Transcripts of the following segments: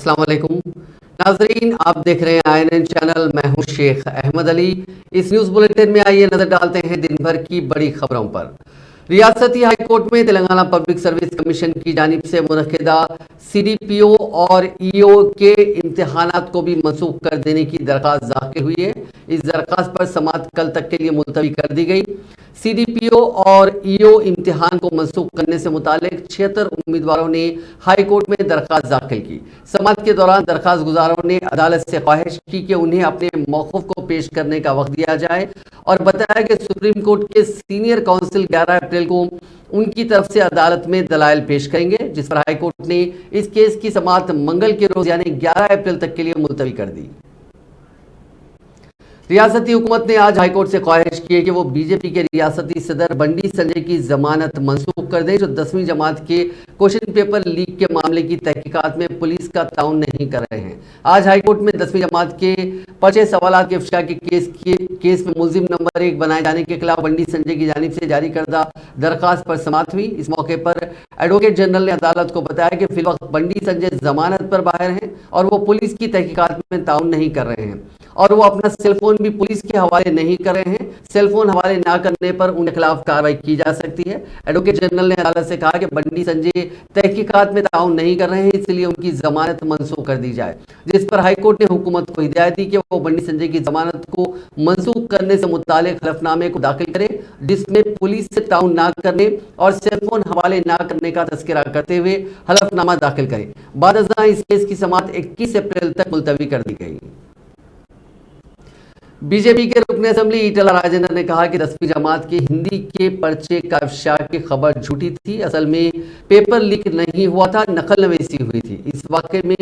अस्सलाम वालेकुम नाजरीन, आप देख रहे हैं INN चैनल। मैं हूं शेख अहमद अली। इस न्यूज़ बुलेटिन में आइए नजर डालते हैं दिन भर की बड़ी खबरों पर। रियासती हाई कोर्ट में तेलंगाना पब्लिक सर्विस कमीशन की जानिब से मुनक्किदा CDPO और EO के इम्तिहानात को भी मनसूख कर देने की दरख्वास्त दाखिल हुई है। इस दरख्वास्त पर समाअत कल तक के लिए मुलतवी कर दी गई। CDPO और EO इम्तिहान को मनसूख करने से मुतालिक 76 उम्मीदवारों ने हाई कोर्ट में दरख्वास्त दाखिल की। समाअत के दौरान दरख्वास्त गुजारों ने अदालत से ख्वाहिश की कि उन्हें अपने मौक़िफ़ को पेश करने का वक्त दिया जाए और बताया कि सुप्रीम कोर्ट के सीनियर काउंसिल 11 अप्रैल को उनकी तरफ से अदालत में दलाइल पेश करेंगे, जिस पर हाई कोर्ट ने इस केस की समाअत मंगल के रोज यानी 11 अप्रैल तक के लिए मुलतवी कर दी। रियासती हुकूमत ने आज हाईकोर्ट से ख्वाहिश की है कि वो बीजेपी के रियासती सदर बंडी संजय की जमानत मंसूख कर दें, जो 10वीं जमात के क्वेश्चन पेपर लीक के मामले की तहकीकात में पुलिस का ताउन नहीं कर रहे हैं। आज हाईकोर्ट में 10वीं जमात के पर्चे सवालात के इफ्शा के केस में मुलजिम नंबर 1 बनाए जाने के खिलाफ बंडी संजय की जानिब से जारी करदा दरखास्त पर समाअत हुई। इस मौके पर एडवोकेट जनरल ने अदालत को बताया कि फिलवक्त बंडी संजय जमानत पर बाहर हैं और वो पुलिस की तहकीकात में ताउन नहीं कर रहे हैं और वो अपना सेलफोन भी पुलिस के हवाले नहीं कर रहे हैं। सेलफोन हवाले ना करने पर उनके खिलाफ कार्रवाई की जा सकती है। एडवोकेट जनरल ने अदालत से कहा कि बंडी संजय तहकीकात में ताउन नहीं कर रहे हैं, इसलिए उनकी जमानत मनसूख कर दी जाए, जिस पर हाईकोर्ट ने हुकूमत को हिदायत दी कि वो बंडी संजय की जमानत को मनसूख करने से मुतालिक हलफनामे को दाखिल करे, जिसमें पुलिस से ताउन ना करने और सेलफोन हवाले ना करने का तस्करा करते हुए हलफनामा दाखिल करे। बादअज़ां इस केस की समाअत 21 अप्रैल तक मुलतवी कर दी गई। बीजेपी के रुकन असेंबली ईटला राजेंद्र ने कहा कि 10वीं जमात के हिंदी के पर्चे का इफ्शा की खबर झूठी थी। असल में पेपर लीक नहीं हुआ था, नकल नवीसी हुई थी। इस वाक़े में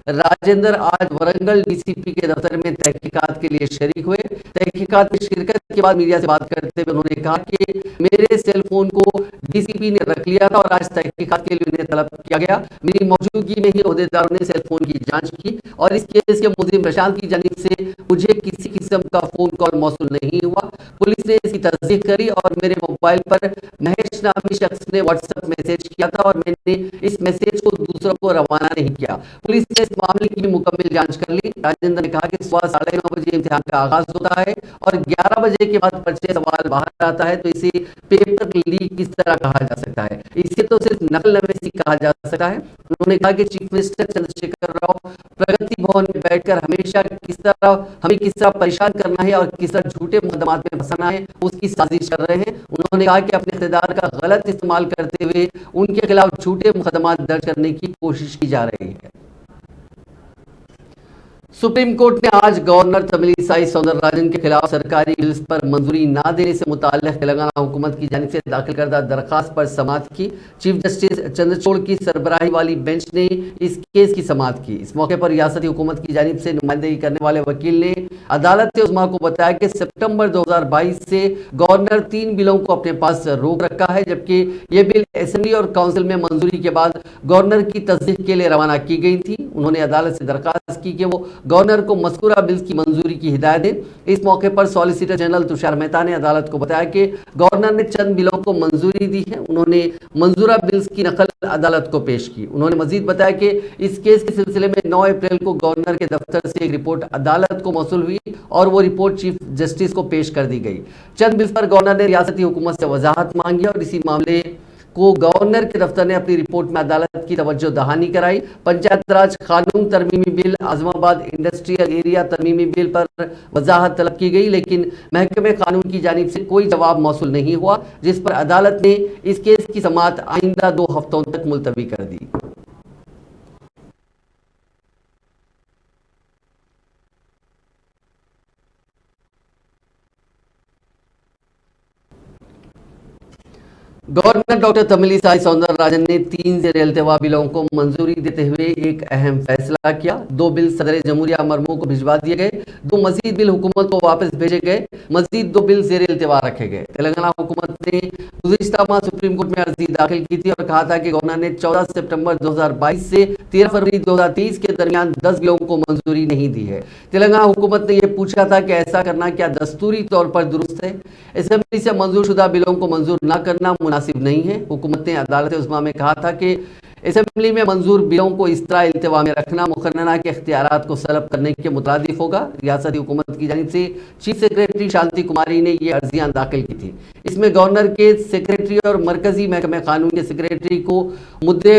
राजेंद्र आज वरंगल DCP के दफ्तर में तहकीकात के लिए शरीक हुए। तहकीकात में शिरकत के बाद मीडिया से बात करते हुए उन्होंने कहा कि मेरे सेलफोन को DCP ने रख लिया था और आज तहकीकात के लिए उन्हें तलब किया गया। मेरी मौजूदगी में ही अहदेदारों ने सेलफोन की जाँच की और इस केस के मुलजिम प्रशांत की जानिब से मुझे किसी किस्म का फोन कॉल मौसूल नहीं हुआ। पुलिस ने इसकी तस्दीक करी और मेरे मोबाइल पर महेश नामी शख्स ने व्हाट्सएप मैसेज किया था और मैंने इस मैसेज को दूसरों को रवाना नहीं किया। पुलिस ने इस मामले की भी मुकम्मल जांच कर ली। राजेंद्र ने कहा कि सुबह 9:30 बजे इम्तिहान का आगाज होता है और 11 बजे के बाद पर्चे सवाल बाहर आता है, तो इसे पेपर लीक किस तरह कहा जा सकता है? इसे तो सिर्फ नकल नवीसी कहा जा सकता है। उन्होंने कहा कि चीफ मिनिस्टर चंद्रशेखर राव प्रगति भवन में बैठकर हमेशा हमें किस तरह परेशान करना है और किस तरह झूठे मुकदमात में फंसाना है, उसकी साजिश कर रहे हैं। उन्होंने कहा कि अपने इख्तियार का गलत इस्तेमाल करते हुए उनके खिलाफ झूठे मुकदमात दर्ज करने की कोशिश की जा रही है। सुप्रीम कोर्ट ने आज गवर्नर तमिलिसाई सौंदरराजन के खिलाफ सरकारी बिल्स पर मंजूरी ना देने से मुताल्लिक तेलंगाना हुकूमत की जानिब से दाखिल करदा दरखास्त पर समाअत की। चीफ जस्टिस चंद्रचूड़ की सरबराही वाली बेंच ने इस केस की समाअत की। इस मौके पर रियासती हुकूमत की जानिब से नुमाइंदगी करने वाले वकील ने अदालत उज़्मा को बताया कि सितंबर 2022 से गवर्नर 3 बिलों को अपने पास रोक रखा है, जबकि ये बिल असेंबली और काउंसिल में मंजूरी के बाद गवर्नर की तस्दीक के लिए रवाना की गई थी। उन्होंने अदालत से दरखास्त की कि वो गवर्नर को मज़कूरा बिल्स की मंजूरी की हिदायत दें। इस मौके पर सॉलिसिटर जनरल तुषार मेहता ने अदालत को बताया कि गवर्नर ने चंद बिलों को मंजूरी दी है। उन्होंने मंजूरा बिल्स की नकल अदालत को पेश की। उन्होंने मजीद बताया कि इस केस के सिलसिले में 9 अप्रैल को गवर्नर के दफ्तर से एक रिपोर्ट अदालत को मौसूल हुई और वो रिपोर्ट चीफ जस्टिस को पेश कर दी गई। चंद बिल्स पर गवर्नर ने रियासती हुकूमत से वजाहत मांगी और इसी मामले को गवर्नर के दफ्तर ने अपनी रिपोर्ट में अदालत की तवज्जो दहानी कराई। पंचायत राज कानून तरमीमी बिल, आजमाबाद इंडस्ट्रियल एरिया तरमीमी बिल पर वजाहत तलब की गई, लेकिन महकमे कानून की जानिब से कोई जवाब मौसूल नहीं हुआ, जिस पर अदालत ने इस केस की समाअत आइंदा 2 हफ्तों तक मुलतवी कर दी। गवर्नर डॉक्टर तमिलिसाई सौंदरराजन ने 3 ज़ेर इल्तिवा बिलों को मंजूरी देते हुए एक अहम फैसला किया। 2 बिल सदर जमहूरिया मरमू को भिजवा दिए गए, 2 मजीद बिल हुकूमत को वापस भेजे गए, मजीद 2 बिल ज़ेर इल्तिवा रखे गए। तेलंगाना हुकूमत ने गुज़िश्ता माह सुप्रीम कोर्ट में अर्जी दाखिल की थी और कहा था कि गवर्नर ने 14 सितंबर 2022 से 13 फरवरी 2023 के दरमियान 10 बिलों को मंजूरी नहीं दी है। तेलंगाना हुकूमत ने यह पूछा था कि ऐसा करना क्या दस्तूरी तौर पर दुरुस्त है? असेंबली से मंजूर शुदा बिलों को मंजूर न करना मुनासिब नहीं है। हुकूमत ने अदालत उस्मा में कहा था कि असेंबली में मंजूर बिलों को इस तरह इल्तिवा में रखना मुकर्ररा के इख्तियारात को सलब करने के मुतरादिफ होगा। रियासती हुकूमत की जानिब से चीफ सेक्रेटरी शांति कुमारी ने ये अर्जियां दाखिल की थी। इसमें गवर्नर के सेक्रेटरी और मरकजी महकमे कानून के सेक्रेटरी को मुद्दे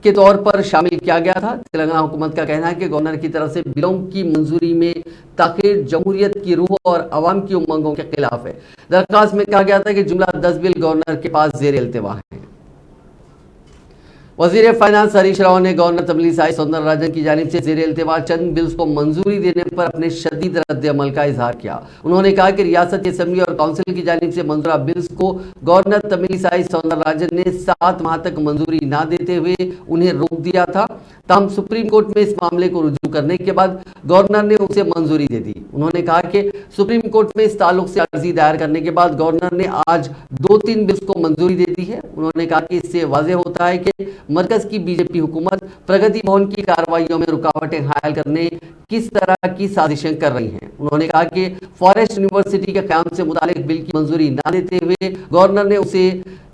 के तौर पर शामिल किया गया था। तेलंगाना हुकूमत का कहना है कि गवर्नर की तरफ से बिलों की मंजूरी में ताखिर जमहूरियत की रूह और अवाम की उमंगों के खिलाफ है। दरख्वास्त में कहा गया था कि जुमला 10 बिल गवर्नर के पास जेर इल्तिवा है। वजीर फाइनेंस हरीश राव ने गवर्नर तमिलिसाई सौंदरराजन की जानिब से जेर इल्तिवा चंद बिल्स को मंजूरी देने पर अपने शदीद रद्द अमल का इजहार किया। उन्होंने कहा कि रियासती असेंबली और काउंसिल की जानिब से मंजूरा बिल्स को गवर्नर तमिलिसाई सौंदरराजन ने 7 माह तक मंजूरी न देते हुए उन्हें रोक दिया था। ताहम सुप्रीम कोर्ट में इस मामले को रुजू करने के बाद गवर्नर ने उसे मंजूरी दे दी। उन्होंने कहा कि सुप्रीम कोर्ट में इस ताल्लुक से अर्जी दायर करने के बाद गवर्नर ने आज 2-3 बिल्स को मंजूरी दे दी है। उन्होंने कहा कि इससे वाज़ेह होता है कि मरकज की बीजेपी हुकूमत प्रगति भवन की कार्रवाइयों में रुकावटें हायल करने किस तरह की साजिशें कर रही हैं। उन्होंने कहा कि फॉरेस्ट यूनिवर्सिटी के क़याम से मुतालिक बिल की मंजूरी न देते हुए गवर्नर ने उसे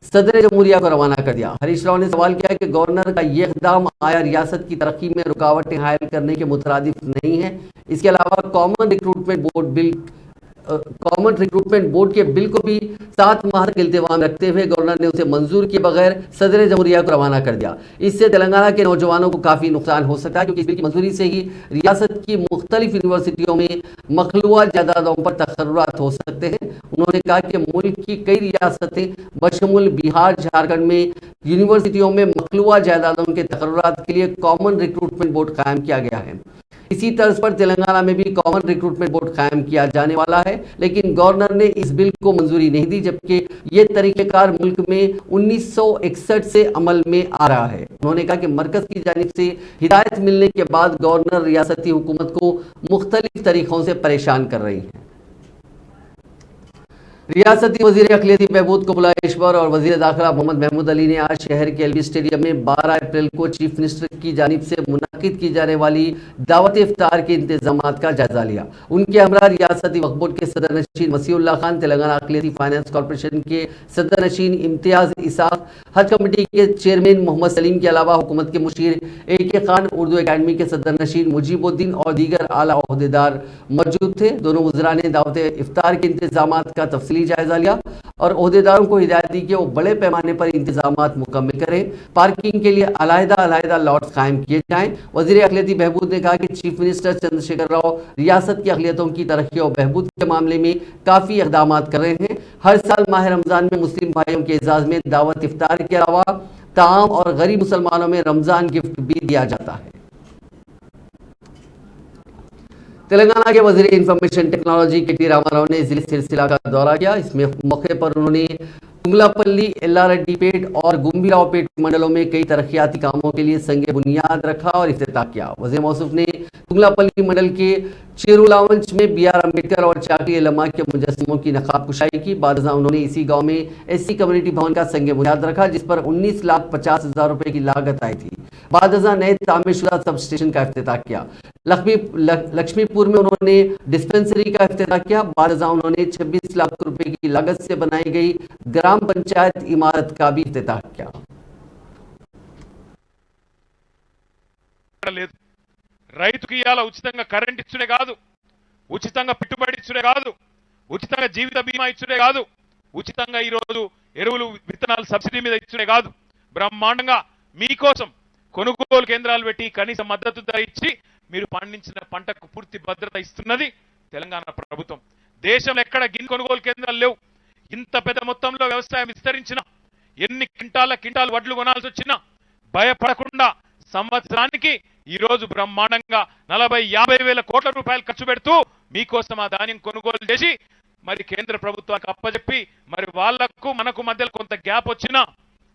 सदर जमहूरिया को रवाना कर दिया। हरीश राव ने सवाल किया कि गवर्नर का यह इक़दाम आया रियासत की तरक्की में रुकावटें हायल करने के मुतरादिफ नहीं है। इसके अलावा कॉमन रिक्रूटमेंट बोर्ड के बिल को भी 7 माह तक इल्तिवा में रखते हुए गवर्नर ने उसे मंजूर किए बगैर सदर जमहूरिया को रवाना कर दिया। इससे तेलंगाना के नौजवानों को काफी नुकसान हो सकता है, क्योंकि इस बिल की मंजूरी से ही रियासत की मुख्तलिफ यूनिवर्सिटियों में मखलूआ जायदादों पर तकर्रुरात हो सकते हैं। उन्होंने कहा कि मुल्क की कई रियासतें बशमुल बिहार, झारखंड में यूनिवर्सिटियों में मखलूआ जायदादों के तकर्रुरात के लिए कॉमन रिक्रूटमेंट बोर्ड कायम किया गया है। इसी तर्ज पर तेलंगाना में भी कॉमन रिक्रूटमेंट बोर्ड कायम किया जाने वाला है, लेकिन गवर्नर ने इस बिल को मंजूरी नहीं दी, जबकि ये तरीकेकार मुल्क में 1961 से अमल में आ रहा है। उन्होंने कहा कि मरकज की जानिब से हिदायत मिलने के बाद गवर्नर रियासती हुकूमत को मुख्तलिफ तरीकों से परेशान कर रही है। रियासती वजीर अक़लियती बहबूद कुबलाश्वर और वजीर दाखिला मोहम्मद महमूद अली ने आज शहर के एलबी स्टेडियम में 12 अप्रैल को चीफ मिनिस्टर की जानिब से मुनक्किद की जाने वाली दावत इफ्तार के इंतजामात का जायजा लिया। उनके हमरा रियासती वक्फ बोर्ड के सदर नशीन मसीउल्लाह खान, तेलंगाना अक़लियती फाइनेंस कॉरपोरेशन के सदर नशीन इम्तियाज इसाक, हज कमेटी के चेयरमैन मोहम्मद सलीम के अलावा हुकूमत के मुशीर AK खान, उर्दू अकेडमी के सदर नशीन मुजीबुद्दीन और दीगर आला ओहदेदार मौजूद थे। दोनों वज़रा ने दावत इफ्तार के इंतजामात का तफसीली जायजा लिया और ओहदेदारों को हिदायत दी कि वो बड़े पैमाने पर इंतजामात मुकम्मल करें। पार्किंग के लिए अलहदा लॉट्स कायम किए जाएं। वज़ीर अक़लियती बहबूद ने कहा कि चीफ मिनिस्टर चंद्रशेखर राव रियासत की अक़लियतों की तरक्की और बहबूद के मामले में काफ़ी इक़दाम कर रहे हैं। हर साल माह रमज़ान में मुस्लिम भाइयों के एजाज़ में दावत इफ्तार के अलावा ताम और गरीब मुसलमानों में रमज़ान गिफ्ट भी दिया जाता है। तेलंगाना के वज़ीर इंफॉर्मेशन टेक्नोलॉजी KT रामाराव ने जिले सिरसिला का दौरा किया। इसमें मौके पर उन्होंने तुंगलापल्ली, एल्लारेड्डीपेट और गुम्बीरावपेट मंडलों में कई तरक्याती कामों के लिए संगे बुनियाद रखा और इफ्तिताह किया। वज़ीर मौसूफ ने तुंगलापल्ली मंडल के चेरुलावंच में BR अम्बेडकर और चाकरी उलमा के मुजस्समों की नकाब कुशाई की। बाद उन्होंने इसी गांव में SC कम्युनिटी भवन का संगे बुनियाद रखा, जिस पर 19,50,000 रुपए की लागत आई थी। बाद नए तामीरशुदा सब स्टेशन का इफ्तिताह किया। लक्ष्मीपुर में उन्होंने डिस्पेंसरी का इफ्तिताह किया। बाद उन्होंने 26 लाख रुपए की लागत से बनाई गई ग्राम पंचायत इमारत का भी इफ्तिताह किया। రైతుకి ఇయాల ఉచితంగా కరెంట్ ఇచ్చుడే కాదు, ఉచితంగా పెట్టుబడి ఇచ్చుడే కాదు, ఉచితంగా జీవిత బీమా ఇచ్చుడే కాదు, ఉచితంగా ఈ రోజు ఎరువులు విత్తనాలు సబ్సిడీ మీద ఇచ్చుడే కాదు, బ్రహ్మాండంగా మీకోసం కొనుగోలు కేంద్రాలు పెట్టి కనీస మద్దతు ధర ఇచ్చి మీరు పండించిన పంటకు పూర్తి భద్రత ఇస్తున్నది తెలంగాణ ప్రభుత్వం. దేశంలో ఎక్కడ గిన్నె కొనుగోలు కేంద్రాలు లేవు. ఇంత పెద్ద మొత్తంలో వ్యవసాయం విస్తరించిన, ఎన్ని కింటాలు వడ్లు కొనాల్సి వచ్చినా భయపడకుండా సంవత్సరానికి ఈ రోజు బ్రహ్మాండంగా 40-50 వేల కోట్ల రూపాయలు ఖర్చు పెడుతూ మీకోసం ఆ ధాన్యం కొనుగోలు చేసి మరి కేంద్ర ప్రభుత్వానికి అప్పచెప్పి మరి వాళ్లకు మనకు మధ్యలో కొంత గ్యాప్ వచ్చినా,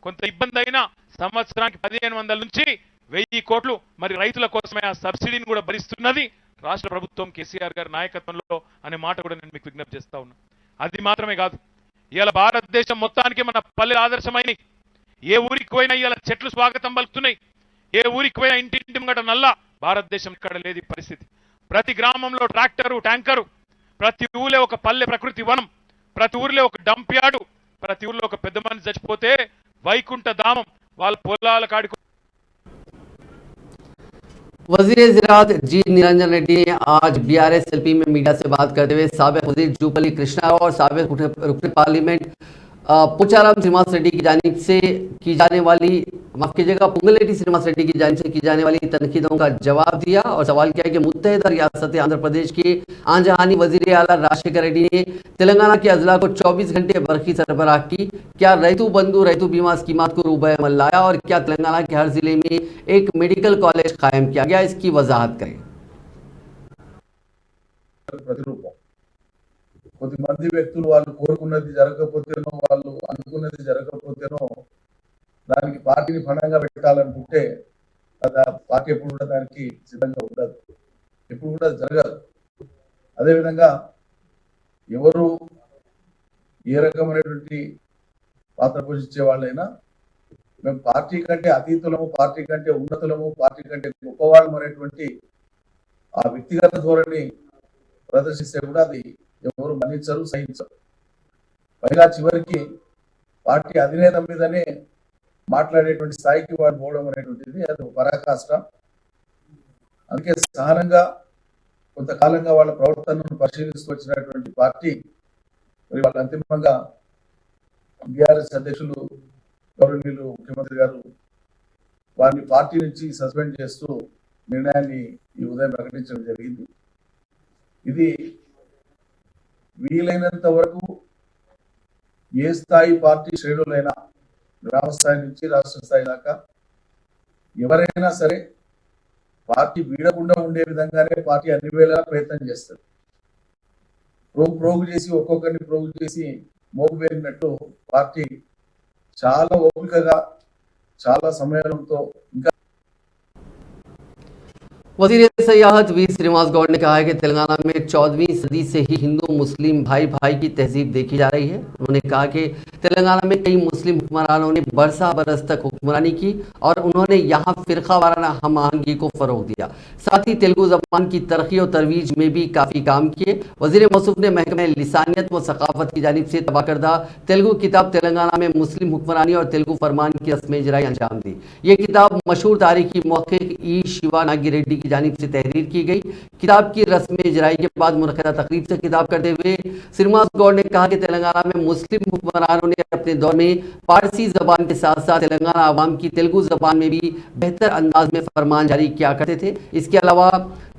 కొంత ఇబ్బంది అయినా సంవత్సరానికి 1500 నుంచి 1000 కోట్లు మరి రైతుల కోసమే ఆ సబ్సిడీని కూడా భరిస్తున్నది రాష్ట్ర ప్రభుత్వం కేసీఆర్ గారి నాయకత్వంలో అనే మాట కూడా నేను మీకు విజ్ఞప్తి చేస్తా ఉన్నా. అది మాత్రమే కాదు, ఇవాళ భారతదేశం మొత్తానికి మన పల్లెలు ఆదర్శమైనవి. ఏ ఊరికి పోయినా ఇవాళ చెట్లు స్వాగతం పలుకుతున్నాయి. ఏ ఊరికి పోయినా ఇంటింటి ముంగట నల్ల. భారతదేశం ఇక్కడ లేదు ఈ పరిస్థితి. ప్రతి గ్రామంలో ట్రాక్టరు, ట్యాంకరు, ప్రతి ఊళ్ళో ఒక పల్లె ప్రకృతి వనం, ప్రతి ఊరిలో ఒక డంప్ యార్డు, ప్రతి ఊర్లో ఒక పెద్ద మనిషి చచ్చిపోతే వైకుంఠ ధామం వాళ్ళ పొలాల కాడికి वजीर ज़राअत जी निरंजन रेड्डी ने आज BRS-LP में मीडिया से बात करते हुए साबिक वजीर जूपल्ली कृष्णा और साबिक रुकन पार्लियामेंट पोचाराम श्रीनिवास रेड्डी की जानिब से की जाने वाली माफ कीजिएगा पुंगलेटी श्रीनिवास रेड्डी की जानिब से की जाने वाली तनकीदों का जवाब दिया और सवाल किया कि मुत्तहिदा रियासत आंध्र प्रदेश के आंजहानी वजीर आला राजशेखर रेड्डी ने तेलंगाना के अजला को 24 घंटे बरकी सरबराह की। क्या रैतु बंधु रैतु बीमा स्कीमात को रूबे अमल लाया और क्या तेलंगाना के हर जिले में एक मेडिकल कॉलेज कायम किया गया, इसकी वजाहत करें। కొద్దిమంది వ్యక్తులు వాళ్ళు కోరుకున్నది జరగకపోతేనో వాళ్ళు అనుకున్నది జరగకపోతేనో దానికి పార్టీని ఫండంగా పెట్టాలనుకుంటే అది పార్టీ ఎప్పుడు కూడా దానికి సిద్ధంగా ఉండదు, ఎప్పుడు కూడా జరగదు. అదేవిధంగా ఎవరు ఏ రకమైనటువంటి పాత్ర పోషించే వాళ్ళైనా మేము పార్టీ కంటే అతీతులము, పార్టీ కంటే ఉన్నతులము, పార్టీ కంటే గొప్పవాళ్ళం అనేటువంటి ఆ వ్యక్తిగత ధోరణి ప్రదర్శిస్తే కూడా అది ఎవరు మన్నించరు, సహించరు. పైగా చివరికి పార్టీ అధినేత మీదనే మాట్లాడేటువంటి స్థాయికి వాడు పోవడం అనేటువంటిది అది పరాకాష్ట. అందుకే సహనంగా కొంతకాలంగా వాళ్ళ ప్రవర్తనను పరిశీలిస్తూ వచ్చినటువంటి పార్టీ మరి వాళ్ళ అంతిమంగా BRS అధ్యక్షులు గౌరవనీయులు ముఖ్యమంత్రి గారు వారిని పార్టీ నుంచి సస్పెండ్ చేస్తూ నిర్ణయాన్ని ఈ ఉదయం ప్రకటించడం జరిగింది. ఇది వీలైనంత వరకు ఏ స్థాయి పార్టీ శ్రేణులైనా గ్రామ స్థాయి నుంచి రాష్ట్ర స్థాయి దాకా ఎవరైనా సరే పార్టీ వీడకుండా ఉండే విధంగానే పార్టీ అన్ని వేళలా ప్రయత్నం చేస్తుంది. ప్రోగు చేసి ఒక్కొక్కరిని ప్రోగు చేసి మోగుబెరిగినట్టు పార్టీ చాలా ఓపికగా చాలా సమయంతో ఇంకా वजीर सयाहत वी श्रीनिवास गौड़ ने कहा है कि तेलंगाना में 14वीं सदी से ही हिंदू मुस्लिम भाई भाई की तहजीब देखी जा रही है। उन्होंने कहा कि तेलंगाना में कई मुस्लिम हुक्मरानों ने बरसा बरस तक हुक्मरानी की और उन्होंने यहाँ फिरका वाराना हम आहंगी को फरोग दिया। साथ ही तेलुगु जबान की तरक्की और तरवीज में भी काफ़ी काम किए। वजीर मौसूफ ने महकमे लिसानियत व सकाफत की जानिब से तबाह करदा तेलुगु किताब तेलंगाना में मुस्लिम हुक्मरानी और तेलुगु फरमान की रस्म इजराई अंजाम दी। ये किताब मशहूर तारीखी मुहक्किक ई शिवा नागी रेड्डी की जानिब से तहरीर की गई। किताब की रस्म इजराई के बाद मुनक़िदा तकरीब से खिताब करते हुए श्रीनिवास गौड़ ने कहा कि तेलंगाना में मुस्लिम हुक्मरानों ने अपने दौर में पारसी जबान के साथ साथ तेलंगाना आवाम की तेलुगु जबान में भी बेहतर अंदाज में फरमान जारी किया करते थे। इसके अलावा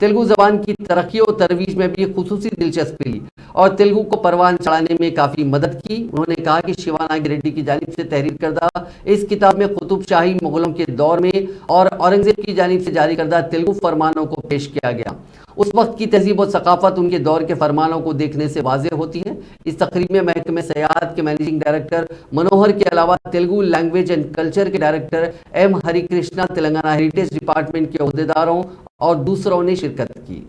तेलुगु जबान की तरक्की और तरवीज में भी खुसूसी दिलचस्पी ली और तेलुगु को परवान चढ़ाने में काफ़ी मदद की। उन्होंने कहा कि शिवानागी रेड्डी की जानिब से तहरीर करदा इस किताब में कुतुब शाही मुगलों के दौर में और औरंगजेब की जानिब से जारी करदा तेलुगु फरमानों को पेश किया गया। उस वक्त की तहजीब और सकाफत उनके दौर के फरमानों को देखने से वाज़ेह होती है। इस तकरीब में महकमे सयाहत के मैनेजिंग डायरेक्टर मनोहर के अलावा तेलुगु लैंग्वेज एंड कल्चर के director M Harikrishna, Telangana heritage department के अहदेदारों और दूसरों ने शिरकत की।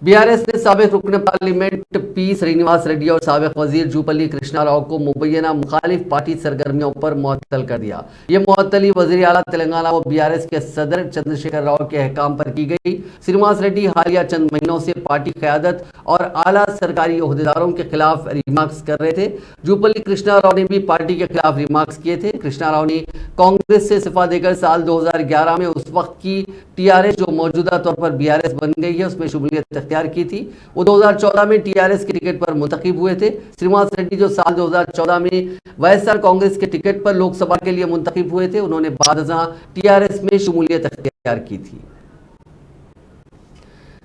BRS ने साबिक रुकन पार्लियामेंट P श्रीनिवास रेड्डी और साबिक वजीर जूपल्ली कृष्णा राव को मुबैना मुखालिफ पार्टी सरगर्मियों पर मुअत्तल कर दिया। ये मुअत्तली वजीर आला तेलंगाना व BRS के सदर चंद्रशेखर राव के अहकाम पर की गई। श्रीनिवास रेड्डी हालिया चंद महीनों से पार्टी क़यादत और आला सरकारी अहदेदारों के खिलाफ रिमार्क्स कर रहे थे। जूपल्ली कृष्णा राव ने भी पार्टी के खिलाफ रिमार्क्स किए थे। कृष्णा राव ने कांग्रेस से इस्तीफा देकर साल 2011 में उस वक्त की TRS जो मौजूदा तौर पर BRS बन गई है उसमें शुमूलियत इख्तियार की थी। वो 2014 में TRS के टिकट पर मुंतखब हुए थे। श्रीनिवास रेड्डी जो साल 2014 में YSR कांग्रेस के टिकट पर लोकसभा के लिए मुंतखब हुए थे, उन्होंने बाद TRS में शुमूलियत इख्तियार की थी।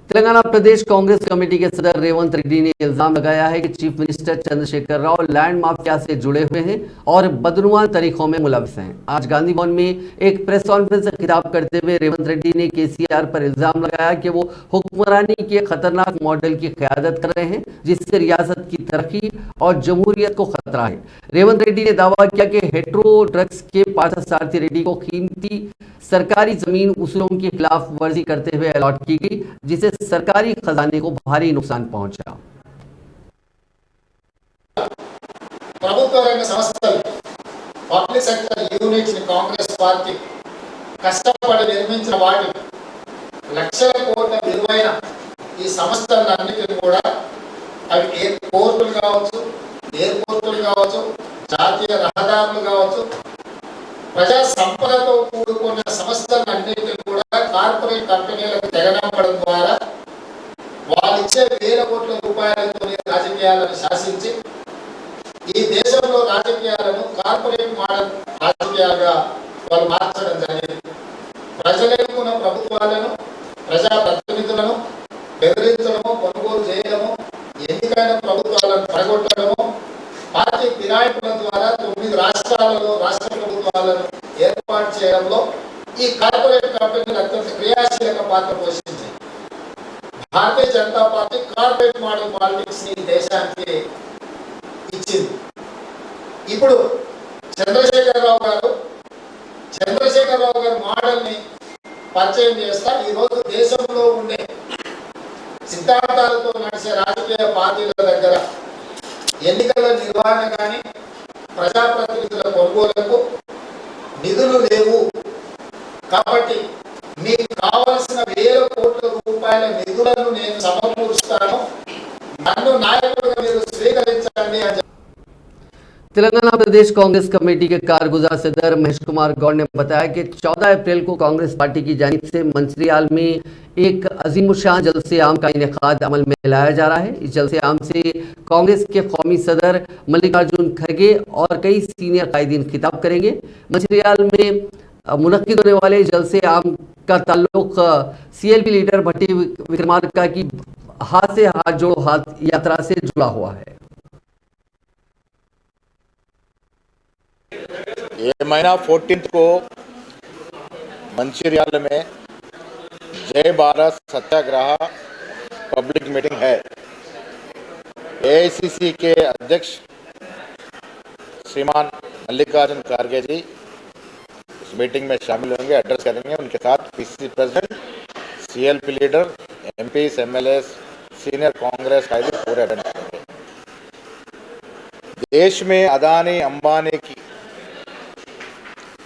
तेलंगाना प्रदेश कांग्रेस कमेटी के सदर रेवंत रेड्डी ने इल्जाम लगाया है कि chief minister Chandrashekhar Rao land mafia से जुड़े हुए हैं और बदनुमा तरीकों में मुलविस हैं। आज गांधी भवन में एक प्रेस कॉन्फ्रेंस से खिताब करते हुए रेवंत रेड्डी ने KCR पर इल्जाम लगाया कि वो हुक्मरानी के खतरनाक मॉडल की क़यादत कर रहे हैं जिससे रियासत की तरक्की और जमहूरियत को खतरा है। रेवंत रेड्डी ने दावा किया कि हेट्रो ड्रग्स के पार्थसारथी रेड्डी को कीमती सरकारी जमीन उसूलों की खिलाफ वर्जी करते हुए अलॉट की गई जिसे सरकारी खजाने को भारी नुकसान पहुंचा। ప్రభుత్వ రంగ సంస్థలు public sector units Congress party కష్టపడి నిర్మించిన వాటి లక్షల కోట్ల విలువైన ఈ సంస్థలన్నిటిని కూడా అవి ఏ కోర్టులు కావచ్చు ఎయిర్పోర్టులు కావచ్చు, జాతీయ రహదారులు కావచ్చు, ప్రజా సంపదతో కూడుకున్న సంస్థలన్నింటినీ కూడా కార్పొరేట్ కంపెనీలకు తెగనమ్మడం ద్వారా వాళ్ళు ఇచ్చే వేల కోట్ల రూపాయలతో రాజకీయాలను శాసించి ఈ దేశంలో రాజకీయాలను కార్పొరేట్ మోడల్ రాజకీయాలుగా వాళ్ళు మార్చడం జరిగింది. ప్రజలెన్నుకున్న ప్రభుత్వాలను, ప్రజా ప్రతినిధులను బెదిరించడము, కొనుగోలు చేయడము, ఎన్నికైన ప్రభుత్వాలను పడగొట్టడము, పార్టీ ఫిరాయింపుల ద్వారా 9 రాష్ట్రాలలో రాష్ట్ర ప్రభుత్వాలను ఏర్పాటు చేయడంలో ఈ కార్పొరేట్ కంపెనీలు అత్యంత క్రియాశీలక పాత్ర పోషించాయి. Bharatiya Janata party corporate model politics ని దేశానికి ఇచ్చింది. ఇప్పుడు చంద్రశేఖరరావు గారు మోడల్ ని పరిచయం చేస్తా ఈరోజు దేశంలో ఉండే సిద్ధాంతాలతో నడిచే రాజకీయ పార్టీల దగ్గర ఎన్నికల నిర్వహణ కానీ ప్రజాప్రతినిధుల కొనుగోలుకు నిధులు లేవు కాబట్టి మీకు కావలసిన వేల కోట్ల రూపాయల నిధులను నేను సమకూరుస్తాను, నన్ను నాయకుడిగా మీరు స్వీకరించండి అని. तेलंगाना प्रदेश कांग्रेस कमेटी के कारगुजार सदर महेश कुमार गौड़ ने बताया कि 14 अप्रैल को कांग्रेस पार्टी की जानिब से मंचरियाल में एक अजीमुशान जलसे आम का इनेकाद अमल में लाया जा रहा है। इस जलसे आम से कांग्रेस के कौमी सदर मल्लिकार्जुन खड़गे और कई सीनियर कायदीन खिताब करेंगे। मंचरियाल में मुनक्किद होने वाले जलसे आम का ताल्लुक CLP लीडर भट्टी विक्रमार्का की हाथ से हाथ जोड़ो हाथ यात्रा से जुड़ा हुआ है। ये महीना 14 को मंचिरियाल में जय भारत सत्याग्रह पब्लिक मीटिंग है। AICC के अध्यक्ष श्रीमान मल्लिकार्जुन खड़गे जी इस मीटिंग में शामिल होंगे, एड्रेस करेंगे। उनके साथ PCC president, CLP leader, MPs, MLAs, senior Congress कायदे पूरे अटेंड करेंगे। देश में अदानी अंबानी के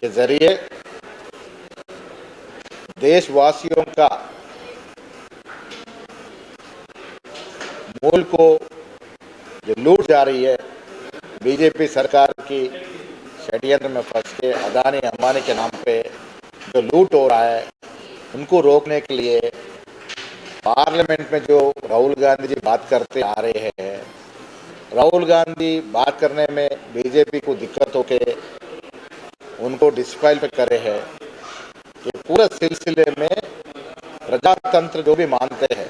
जरिए देशवासियों का मूल को जो लूट जा रही है, बीजेपी सरकार की षड्यंत्र में फंस के अदानी अंबानी के नाम पे जो लूट हो रहा है, उनको रोकने के लिए पार्लियामेंट में जो राहुल गांधी जी बात करते आ रहे हैं, राहुल गांधी बात करने में बीजेपी को दिक्कत होके उनको डिस्क्वालिफाई पे करे हैं। ये पूरे सिलसिले में प्रजातंत्र जो भी मानते हैं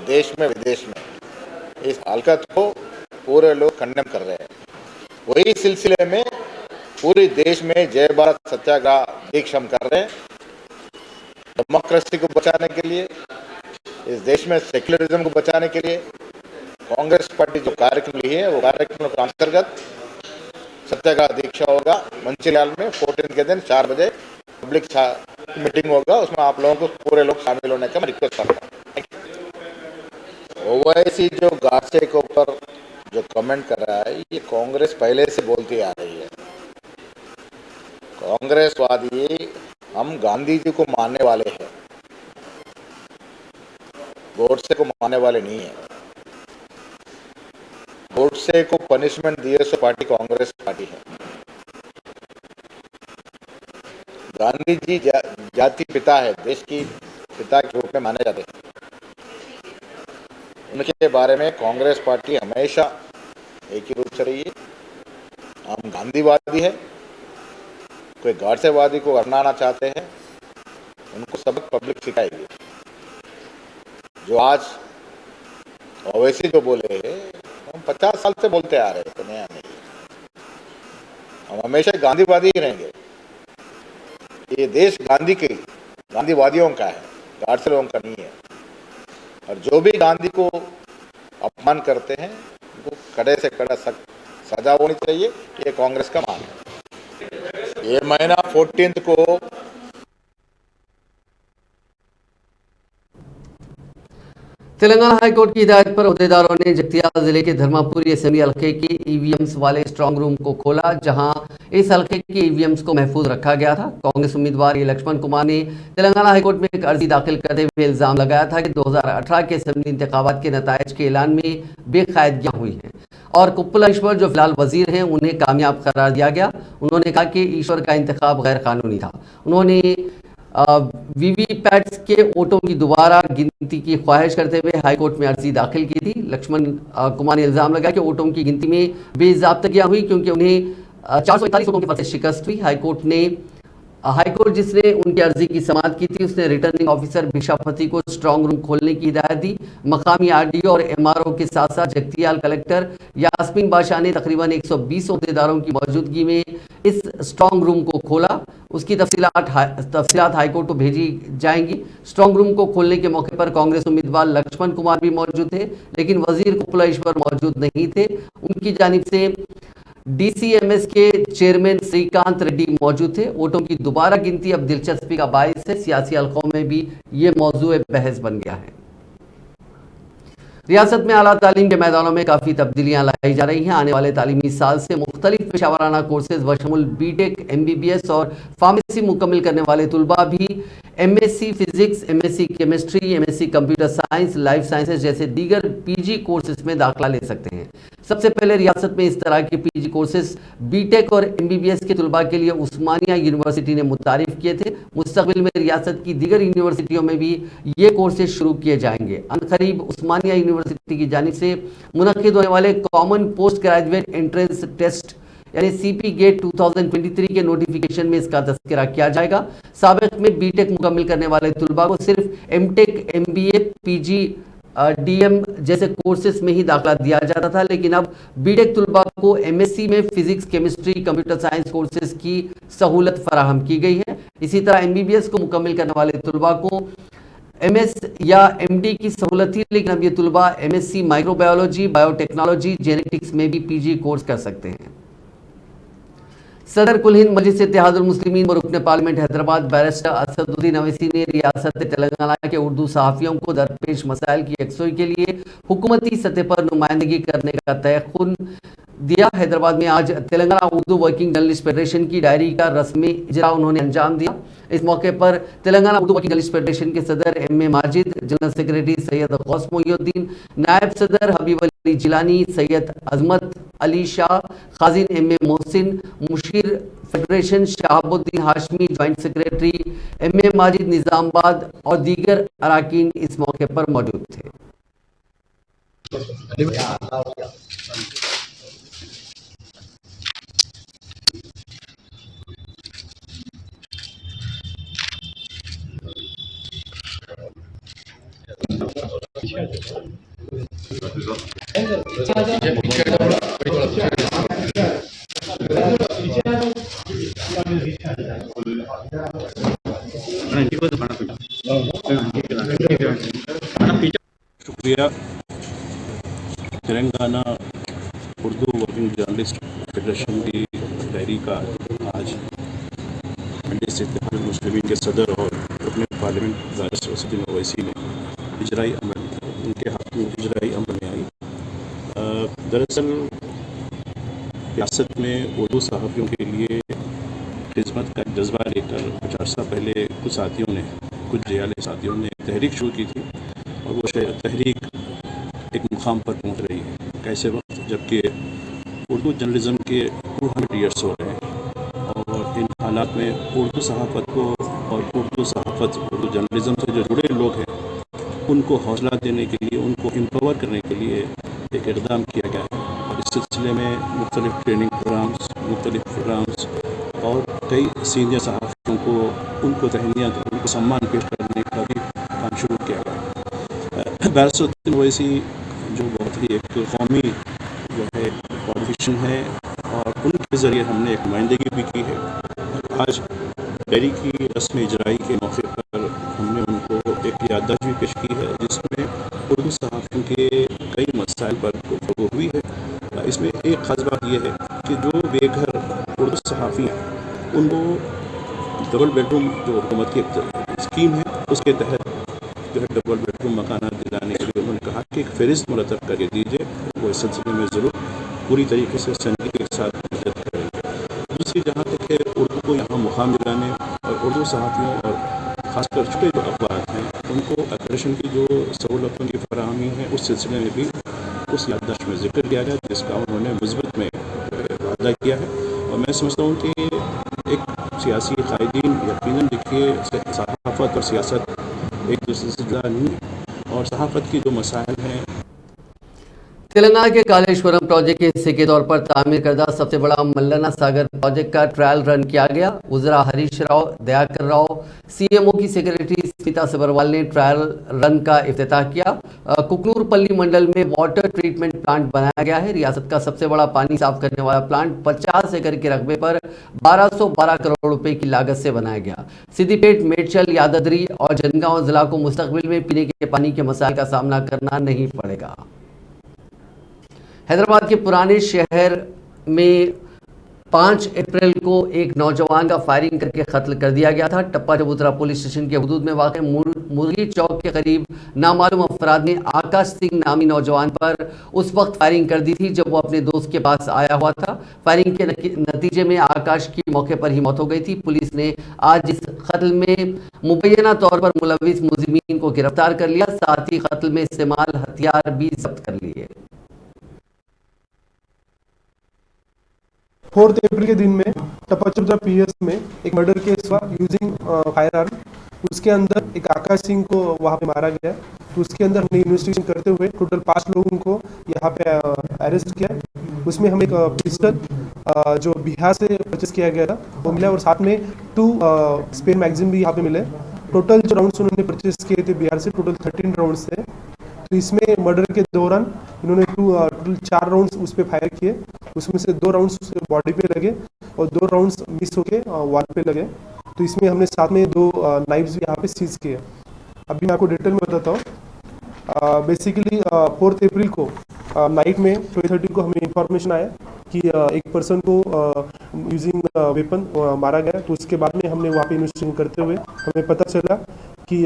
देश में विदेश में, इस हरकत को पूरे लोग कंडेम कर रहे हैं। वही सिलसिले में पूरे देश में जय भारत सत्याग्रह दीक्षा हम कर रहे हैं। डेमोक्रेसी को बचाने के लिए, इस देश में सेक्युलरिज्म को बचाने के लिए कांग्रेस पार्टी जो कार्यक्रम ली है, वो कार्यक्रम के अंतर्गत सत्याग्रह दीक्षा होगा। मंचिरियाल में 14 के दिन 4 बजे पब्लिक मीटिंग होगा, उसमें आप लोगों को पूरे लोग शामिल होने का मैं रिक्वेस्ट करता हूँ। ओवैसी जो गाडसे के ऊपर जो कमेंट कर रहा है, ये कांग्रेस पहले से बोलती आ रही है। कांग्रेसवादी हम गांधी जी को मानने वाले हैं, गोडसे को मानने वाले नहीं है। गोडसे को पनिशमेंट दिए सो पार्टी कांग्रेस पार्टी है। गांधी जी जाति पिता है, देश की पिता के रूप में माने जाते हैं। उनके बारे में कांग्रेस पार्टी हमेशा एक ही रूप से रही है। हम गांधीवादी है, कोई गाडसेवादी को अपनाना चाहते हैं, उनको सबक पब्लिक सिखाएगी। जो आज ओवैसी जो बोले हैं, हम 50 साल से बोलते आ रहे हैं, तो नया नहीं। हम हमेशा गांधीवादी ही रहेंगे। ये देश गांधीवादियों का है, गाडसे लोगों का नहीं है। और जो भी गांधी को अपमान करते हैं, उनको कड़े से कड़ा सजा होनी चाहिए। ये कांग्रेस का मान है। ये महीना 14 को तेलंगाना हाईकोर्ट की हिदायत पर अहदेदारों ने जगतियाल जिले के धर्मापुरी असेंबली हल्के के ईवीएम्स वाले स्ट्रांग रूम को खोला, जहां इस हल्के के ईवीएम्स को महफूज रखा गया था। कांग्रेस उम्मीदवार लक्ष्मण कुमार ने तेलंगाना हाईकोर्ट में एक अर्जी दाखिल करते हुए इल्जाम लगाया था कि 2018 के असेंबली इंतखाबात के नतायज के ऐलान में बेकायदगियां हुई हैं और कुप्पला ईश्वर जो फिलहाल वजीर हैं उन्हें कामयाब करार दिया गया। उन्होंने कहा कि ईश्वर का इंतखाब गैर कानूनी था। उन्होंने वीवीपैट्स के वोटों की दोबारा गिनती की ख्वाहिश करते हुए हाईकोर्ट में अर्जी दाखिल की थी। लक्ष्मण कुमार ने इल्जाम लगाया कि वोटों की गिनती में बेज़ाब्तगियां हुई क्योंकि उन्हें 441 वोटों के फर्क से शिकस्त हुई। हाईकोर्ट जिसने उनकी अर्जी की समाअत की थी उसने रिटर्निंग ऑफिसर भिशापति को स्ट्रांग रूम खोलने की हिदायत दी। मकामी आरडीओ और एमआरओ के साथ साथ जगतियाल कलेक्टर यास्मीन बादशाह ने तकरीबन 120 अहदेदारों की मौजूदगी में इस स्ट्रांग रूम को खोला। उसकी तफसीलात हाईकोर्ट को भेजी जाएंगी। स्ट्रांग रूम को खोलने के मौके पर कांग्रेस उम्मीदवार लक्ष्मण कुमार भी मौजूद थे, लेकिन वजीर कुप्पला ईश्वर मौजूद नहीं थे। उनकी जानिब से डीसीएमएस के चेयरमैन श्रीकांत रेड्डी मौजूद थे। वोटों की दोबारा गिनती अब दिलचस्पी का बायस है। सियासी हलकों में भी ये मौजूद बहस बन गया है। रियासत में आला तालीम के मैदानों में काफ़ी तब्दीलियां लाई जा रही हैं। आने वाले तालीमी साल से मुख्तलिफ पेशावराना कोर्सेज बशमुल बीटेक, एमबीबीएस और फार्मेसी मुकम्मल करने वाले तुलबा भी MSc physics, MSc chemistry, MSc computer science, life sciences जैसे दीगर पीजी कोर्सेज में दाखिला ले सकते हैं। सबसे पहले रियासत में इस तरह के पीजी कोर्सेज बीटेक और एमबीबीएस के तुलबा के लिए उस्मानिया यूनिवर्सिटी ने मुतारिफ किए थे। मुस्तकबिल में रियासत की दीगर यूनिवर्सिटियों में भी ये कोर्सेज शुरू किए जाएंगे। अनकरीब उस्मानिया यूनिवर्सिटी की जानिब से मुनक्किद होने वाले common post graduate entrance test यानी सीपी गेट 2023 के नोटिफिकेशन में इसका तज़किरा किया जाएगा। साबिक़ में बीटेक मुकम्मल करने वाले तुलबा को सिर्फ एमटेक, एमबीए, पीजी, डीएम जैसे कोर्सेज में ही दाखिला दिया जाता था, लेकिन अब बीटेक तुलबा को एमएससी में physics, chemistry, computer science courses की सहूलत फराहम की गई है। इसी तरह एमबीबीएस को मुकम्मल करने वाले तुलबा को एमएस या एमडी की सहूलत थी, लेकिन अब ये तुलबा एमएससी माइक्रोबायोलॉजी, बायोटेक्नोलॉजी, जेनेटिक्स में भी पीजी कोर्स कर सकते हैं। सदर कुल हिंद मजलिस इत्तेहादुल मुस्लिमीन और रुकन पार्लियामेंट हैदराबाद बैरिस्टर असदुद्दीन अवैसी ने रियासत तेलंगाना के उर्दू सहाफ़ियों को दरपेश मसाइल की यकसुई के लिए हुकूमती सतह पर नुमाइंदगी करने का तयक़ुन दिया। हैदराबाद में आज Telangana Urdu working journalist federation की डायरी का रस्मी इजरा उन्होंने अंजाम दिया। इस मौके पर Telangana Urdu working journalist federation के सदर M A. Majid, general secretary Syed Ghouse Mohiuddin, नायब सदर हबीब अली जिलानी, सैयद अजमत अली शाह, खाजिन एम.ए. मोहसिन, मुशीर federation Shahabuddin Hashmi, joint secretary M A. Majid Nizamabad और दीगर अराकीन इस मौके पर मौजूद थे। शुक्रिया। Telangana Urdu working journalist federation की डायरी का आज मजलिस इत्तेहादुल मुस्लिमीन के सदर और रुकन पार्लियामेंट बैरिस्टर असदुद्दीन अवैसी ने इजराई अमल उनके हाथ में इजराई अमल में आई। दरअसल रियासत में उर्दू सहाफ़ियों के लिए खिदमत का जज्बा लेकर कुछ अर्सा पहले कुछ जयाले साथियों ने तहरीक शुरू की थी और वो तहरीक एक मुकाम पर पहुंच रही है। कैसे वक्त जबकि उर्दू जर्नलिज़म के 200 ईयर्स हो रहे हैं और इन हालात में उर्दू सहाफ़त को और उर्दू जर्नलिज़म से जो जुड़े लोग हैं उनको हौसला देने के लिए, उनको एम्पावर करने के लिए एक इक़दाम किया गया है। और इस सिलसिले में मुख्तलिफ़ ट्रेनिंग प्रोग्राम्स और कई सीनियर सहाफ़ियों को उनको तहनीत, उनको सम्मान पेश करने का भी काम शुरू किया गया। बैरिस्टर असदुद्दीन अवैसी जो बहुत ही एक कौमी जो है पॉलिटिशियन है और उनके ज़रिए हमने एक नुमाइंदगी भी की है। आज डायरी की रस्म इजराई के मौके पर हमने उनको एक याददाश्त भी पेश की है जिसमें उर्दू सहाफ़ियों के कई मसाइल पर गुफ्तगू हुई है। इसमें एक ख़ास बात यह है कि जो बेघर उर्दू सहाफ़ी हैं उनको डबल बेडरूम जो हुकूमत की स्कीम है उसके तहत जो है डबल बेडरूम मकानात दिलाने के लिए उन्होंने कहा कि एक फ़हरिस्त मुरतब करके दीजिए। वो इस सिलसिले में ज़रूर पूरी तरीके से संजीदगी के साथ मदद करेंगे। दूसरी जहाँ तक है उर्दू को यहाँ मुकाम दिलाने और उर्दू सहाफ़ियों और ख़ासकर छोटे जो अखबार हैं उनको एक्रेडिटेशन की जो सहूलतों की फराहमी है उस सिलसिले में भी उस याददाश्त में जिक्र किया गया जिसका उन्होंने मुस्बत में वादा किया है। और मैं समझता हूँ कि एक सियासी कायदीन यकीनन देखिए सहाफ़त और सियासत एक दूसरे से जुड़ा नहीं है, और सहाफ़त की जो मसाइल हैं तेलंगाना के कालेश्वरम प्रोजेक्ट के हिस्से के तौर पर तामीर करदा सबसे बड़ा मल्लना सागर प्रोजेक्ट का ट्रायल रन किया गया। वज़रा हरीश राव, दयाकर राव, सीएमओ की सेक्रेटरी स्मिता सबरवाल ने ट्रायल रन का इफ्तिताह किया। कुकनूरपल्ली मंडल में वाटर ट्रीटमेंट प्लांट बनाया गया है। रियासत का सबसे बड़ा पानी साफ करने वाला प्लांट 50 एकड़ के रकबे पर 1212 करोड़ रुपए की लागत से बनाया गया। सिद्दीपेट, मेडचल, यादाद्री और जनगांव जिला को मुस्तकबिल में पीने के पानी के मसाइल का सामना करना नहीं पड़ेगा। हैदराबाद के पुराने शहर में 5 अप्रैल को एक नौजवान का फायरिंग करके कत्ल कर दिया गया था। टप्पा चबूतरा पुलिस स्टेशन के हदूद में वाक़ मुर्गी चौक के करीब नामालूम अफराद ने आकाश सिंह नामी नौजवान पर उस वक्त फायरिंग कर दी थी जब वो अपने दोस्त के पास आया हुआ था। फायरिंग के नतीजे में आकाश की मौके पर ही मौत हो गई थी। पुलिस ने आज इस कत्ल में मुबैना तौर पर मुलविस मुलजिमीन को गिरफ्तार कर लिया, साथ ही कत्ल में इस्तेमाल हथियार भी जब्त कर लिए। 4 अप्रैल के दिन में टप्पा चबूतरा पीएस में एक मर्डर केस हुआ यूजिंग फायर आर्म। उसके अंदर एक आकाश सिंह को वहाँ पे मारा गया। तो उसके अंदर हमने इन्वेस्टिगेशन करते हुए टोटल 5 लोगों को यहाँ पे अरेस्ट किया। उसमें हमें एक पिस्टल जो बिहार से परचेस किया गया था वो मिला, और साथ में 2 स्पेयर मैगजीन भी यहाँ पे मिले। टोटल जो राउंड्स उन्होंने परचेस किए थे बिहार से टोटल 13 राउंड्स थे। तो इसमें मर्डर के दौरान इन्होंने टोटल 4 राउंड्स उस पर फायर किए। उसमें से 2 राउंड्स उसके बॉडी पे लगे और 2 राउंड्स मिस होके वॉल पे लगे। तो इसमें हमने साथ में 2 नाइफ्स भी यहाँ पे सीज किए। अभी मैं आपको डिटेल में बताता हूँ। बेसिकली 4 अप्रैल को नाइट में 12:30 को हमें इंफॉर्मेशन आया कि एक पर्सन को यूजिंग वेपन मारा गया। तो उसके बाद में हमने वहाँ पे इन्वेस्टिगेशन करते हुए हमें पता चला कि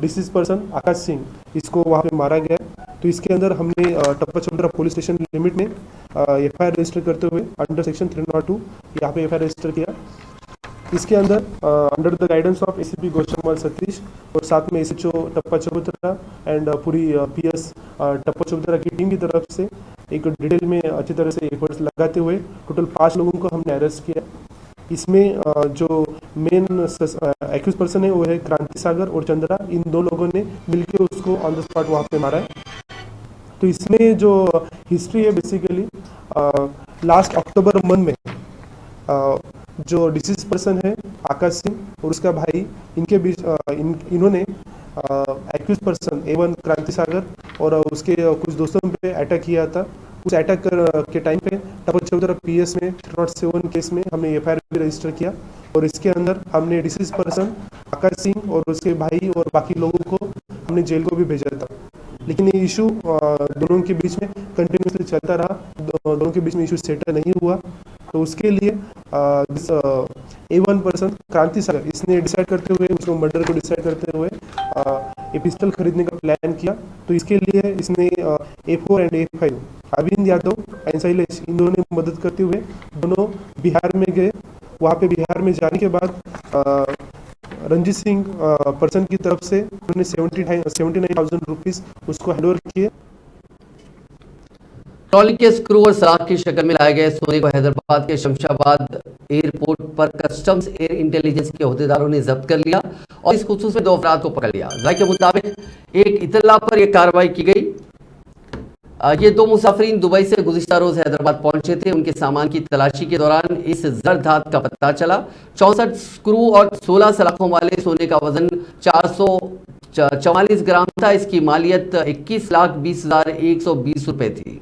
डिसीज पर्सन आकाश सिंह इसको वहाँ पे मारा गया। तो इसके अंदर हमने टप्पा चबूतरा पुलिस स्टेशन लिमिट में एफआईआर रजिस्टर करते हुए अंडर सेक्शन 302 यहाँ पे एफआईआर रजिस्टर किया। इसके अंदर under the guidance of ACP Gautam Satish और साथ में एसएचओ टप्पा चबूतरा एंड पूरी पीएस टप्पा चबूतरा की टीम की तरफ से एक डिटेल में अच्छी तरह से एफर्ट्स लगाते हुए टोटल 5 लोगों को हमने अरेस्ट किया। इसमें जो मेन एक्यूज पर्सन है वो है क्रांति सागर और चंद्रा। इन 2 लोगों ने मिलकर उसको ऑन द स्पॉट वहाँ पे मारा है। तो इसमें जो हिस्ट्री है बेसिकली लास्ट अक्टूबर मंथ में जो डिसीज पर्सन है आकाश सिंह और उसका भाई इनके बीच इन्होंने एक्यूज पर्सन A1 क्रांति सागर और उसके कुछ दोस्तों पे अटैक किया था। उस अटैक के टाइम पे टप्पा चबूतरा पीएस में 307 केस में हमने एफआईआर भी रजिस्टर किया और इसके अंदर हमने डिसीज पर्सन आकाश सिंह और उसके भाई और बाकी लोगों को हमने जेल को भी भेजा था। लेकिन ये इशू दोनों के बीच में कंटिन्यूसली चलता रहा, दोनों के बीच में इशू सेटल नहीं हुआ। तो उसके लिए A1 पर्सन क्रांति सागर इसने डिसाइड करते हुए उसको मर्डर को डिसाइड करते हुए ये पिस्टल खरीदने का प्लान किया। तो इसके लिए इसने A4 and A5 Arvind Yadav and Shailesh इन दोनों ने मदद करते हुए दोनों बिहार में गए। वहाँ पे बिहार में जाने के बाद रंजीत सिंह पर्सन की तरफ से उन्होंने 79,000 रुपीज़ उसको हैंड ओवर किए। ट्रॉली के स्क्रू और सलाख की शक्ल में लाए गए सोने को हैदराबाद के शमशाबाद एयरपोर्ट पर कस्टम्स एयर इंटेलिजेंस के अहदेदारों ने जब्त कर लिया और इस खुसूस में 2 अफराद को पकड़ लिया। ज़ायके के मुताबिक एक इतला पर यह कार्रवाई की गई। ये 2 मुसाफिरीन दुबई से गुज़िश्ता रोज हैदराबाद पहुंचे थे। उनके सामान की तलाशी के दौरान इस जर धात का पता चला। 64 स्क्रू और 16 सलाखों वाले सोने का वजन 444 ग्राम था। इसकी मालियत 21,20,120 रुपए थी।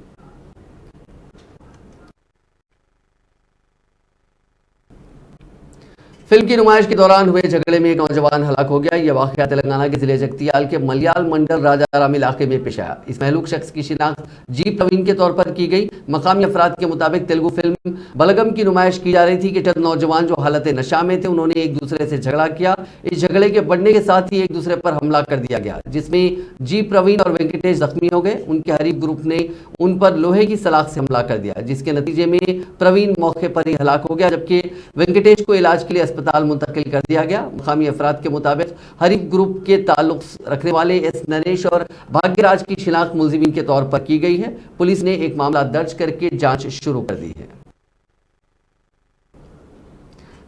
फिल्म की नुमाइश के दौरान हुए झगड़े में एक नौजवान हलाक हो गया। यह वाक़या तेलंगाना के जिले जगतियाल के मलयाल मंडल राजाराम इलाके में पेश आया। इस महलूक शख्स की शिनाख्त जीप प्रवीण के तौर पर की गई। मकामी अफराद के मुताबिक तेलुगु फिल्म बलगम की नुमाइश की जा रही थी कि चंद नौजवान जो हालत नशा में थे उन्होंने एक दूसरे से झगड़ा किया। इस झगड़े के बढ़ने के साथ ही एक दूसरे पर हमला कर दिया गया, जिसमें जी प्रवीण और वेंकटेश जख्मी हो गए। उनके हरीफ ग्रुप ने उन पर लोहे की सलाख से हमला कर दिया, जिसके नतीजे में प्रवीण मौके पर ही हलाक हो गया, जबकि वेंकटेश को इलाज के लिए अस्पताल मुंतकिल कर दिया गया। मकामी अफराद के मुताबिक हरीफ ग्रुप के ताल्लुक रखने वाले एस नरेश और भाग्यराज की शिनाख्त मुलजिमीन के तौर पर की गई है। पुलिस ने एक मामला दर्ज करके जांच शुरू कर दी है।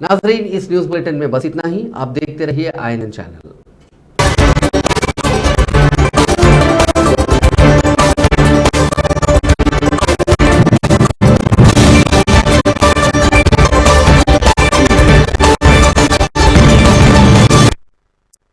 नाज़रीन, इस न्यूज बुलेटिन में बस इतना ही। आप देखते रहिए INN चैनल।